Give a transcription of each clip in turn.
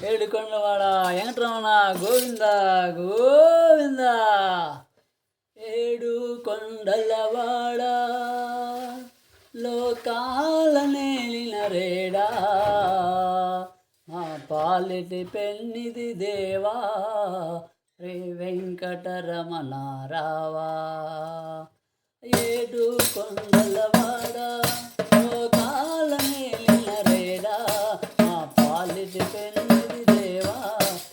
ఏడుకొండలవాడ వెంకటరమణ గోవింద గోవింద. ఏడు కొండలవాడ లోకాల నేలిన రేడా, మా పాలిటి పెన్నిది దేవా శ్రీ వెంకటరమణ రావా. ఏడు కొండలవాడ లోకాల నేలిన రేడా, మా పాలిటి పెన్నిది దేవా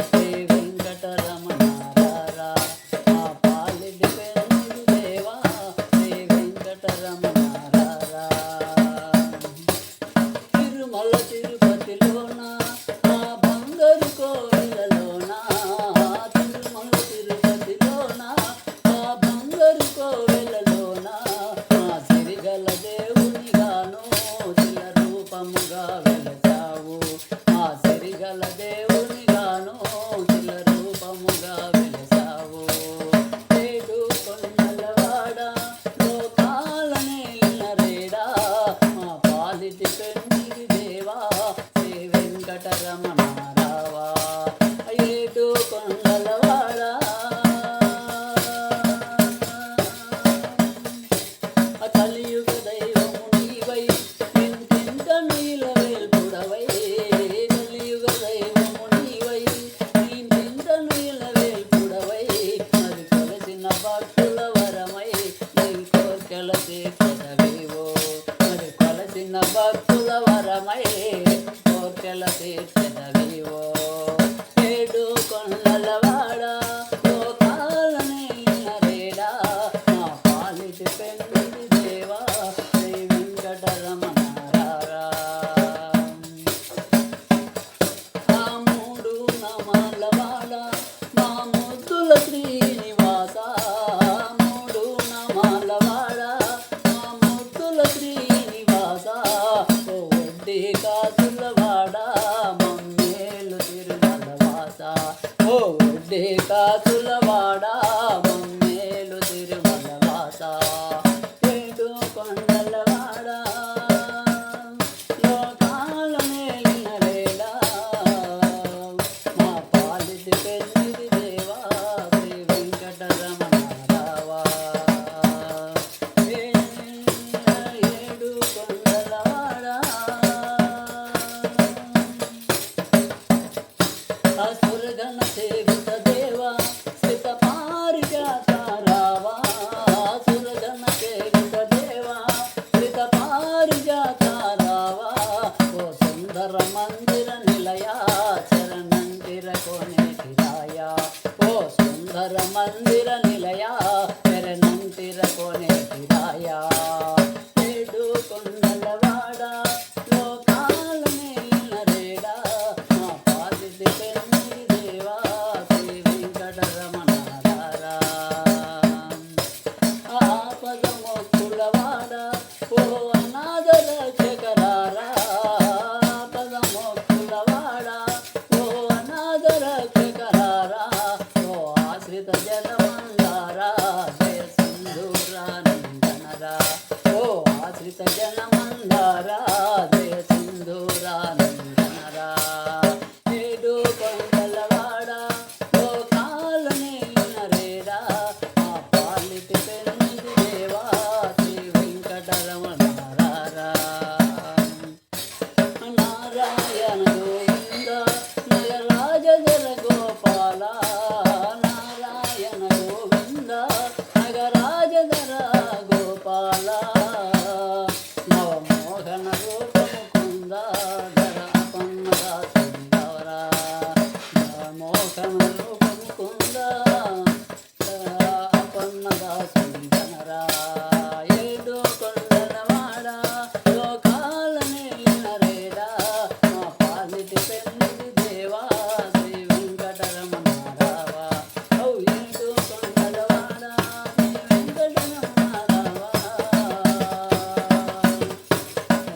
శ్రీ వెంకటరమణ రారా. మా పాలిటి పెన్నిది దేవా శ్రీ వెంకటరమణ రారా. తిరుమల తిరుపతిలోన ఆ బంగారు కోవెలలోన, తిరుమల తిరుపతిలోన ఆ బంగారు కోవెలలోన, మా సిరిగల దేవునిగాను చిల రూపముగా వెలసావు. మా సిరిగల దేవునిగాను చిల రూపముగా వెలసావు. ఏడు కొండలవాడ లోకాల నేలిన రేడా, మా పాలిటి పెన్నిది దేవా శ్రీ వెంకటరమణ రావా. ఏడు కొండలవాడ కలియుగ దైవము నీవై ఇంటింట నీల వేల్పుడవై. కలియుగ దైవము నీవై ఇంటింట నీల వేల్పుడవై, మరి కొలసిన భక్తుల వరమై నీ కోర్కెల తీర్చెదవేవో. మరి కొలసిన భక్తుల వరమై కోర్కెల తీర్చెదవేవో. ఏడు కొండలవాడ లోకాల నేలిన రేడా, మా పాలిటి పెన్నిది దేవా శ్రీ వెంకటరమణ రారా. ఆ మూడు నామాలవాడ మా ముద్దుల శ్రీనివాస. మూడు నామాలవాడ మా ముద్దుల శ్రీనివాస. ఓ వడ్డీ కాసులవాడ మమ్మేలు తిరుమలవాస. ఓ వడ్డీ కాసులవాడ మమ్మేలు తిరుమలవాస. ఏడు కొండలవాడ లోకాల నేలిన రేడా, మా పాలిటి పెన్నిది దేవా శ్రీ వెంకటరమణ రావా. ఏడు కొండలవాడ అసురగణ సేవిత దేవా శ్రిత పారిజాత రావా. అసురగణ సేవిత దేవా శ్రిత పారిజాత రావా. ఓ సుందర మందిర నిలయా చరణంటిర కొనేటిరాయా. ఓ సుందర మందిర నిలయా చరణంటిర కొనేటిరాయా. ఏడు కొండలవాడ లోకాల నేలిన రేడా, మా పాలిటి పెన్నిది దేవా శ్రీ వెంకటరమణ రారా. ఆపద మొక్కులవాడ ఓ అనాథ రక్షకరారా. ఆపద మొక్కులవాడ ఓ అనాథ రక్షకరారా. ఓ ఆశ్రిత జనమందారా జయ సింధూరా నందనరా. ఓ ఆశ్రిత జనమందారా జయ సింధూరా నందనరా. ఏడు కొండలవాడ లోకాల నేలిన రేడా, మా పాలిటి పెన్నిది దేవా శ్రీ వెంకటరమణ రారా. నారాయణ గోవింద నగరాజ జల గోపాల. నారాయణ గోవింద నగరాజ జల గోపాల. నవమోహన రూపము కుంద ధర అపన్నదా సుందరా. నవమోహన రూపము కుంద ధర అపన్నదా సుందరా. ఏడు కొండలవాడ లోకాల నేలిన రేడా, మా పాలిటి పెన్నిది దేవా శ్రీ వెంకటరమణ రావా. ఔ ఏడు కొండలవాడ శ్రీ వెంకటరమణ రావా.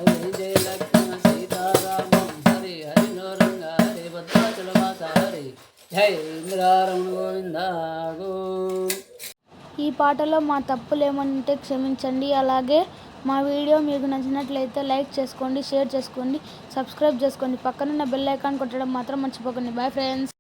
ఔ జయ లక్ష్మణ సీతారామం హరి హరి నో రంగ హరి భద్రాచల మాత హరి. జై ఇంద్రారమణ గోవింద గో. ఈ పాటలో మా తప్పులు ఏమన్నా ఉంటే క్షమించండి. అలాగే మా వీడియో మీకు నచ్చినట్లయితే లైక్ చేసుకోండి, షేర్ చేసుకోండి, సబ్స్క్రైబ్ చేసుకోండి. పక్కనున్న బెల్ ఐకాన్ కొట్టడం మాత్రం మర్చిపోకండి. Bye friends.